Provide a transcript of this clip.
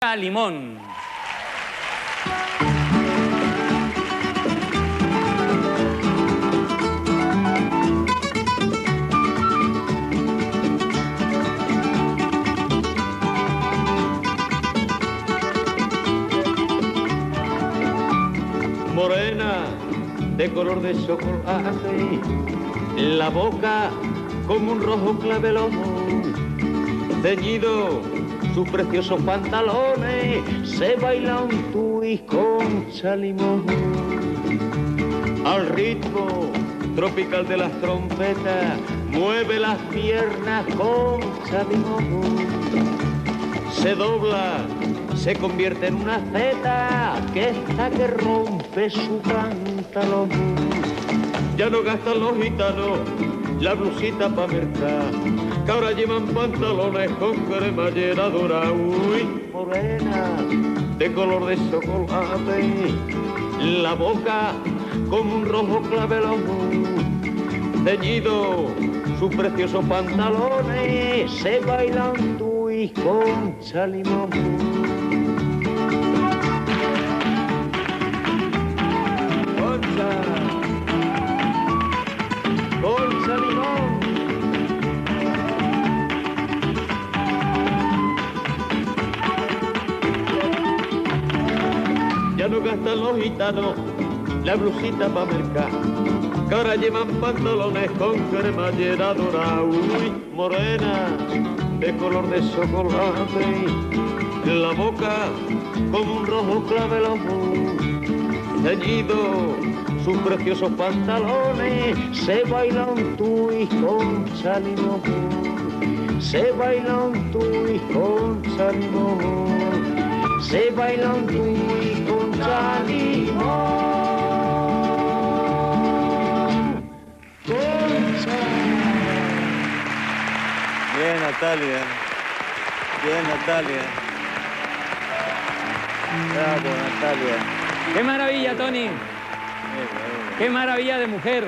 Limón. Morena, de color de chocolate, la boca como un rojo clavelón, ceñido sus preciosos pantalones, se baila un twist con Chalimón. Al ritmo tropical de las trompetas, mueve las piernas con Chalimón. Se dobla, se convierte en una zeta, que está que rompe su pantalón. Ya no gastan los gitanos la blusita pa' mercar, que ahora llevan pantalones con cremallera dorada. Uy, morena, de color de chocolate, la boca como un rojo clavelón, ceñido sus preciosos pantalones, se baila un twist con Chalimón. Con Chalimón. Ya no gastan los gitanos la blusita pa' mercar, que ahora llevan pantalones con cremallera dorada. Uy, morena, de color de chocolate, la boca como un rojo clavelón, ceñido sus preciosos pantalones, se baila un twist con Chalimón, se baila un twist con Chalimón, se baila un twist con Chalimón. Bien, Natalia. Bien, Natalia. Bravo, Natalia. ¡Qué maravilla, Tony! ¡Qué maravilla de mujer!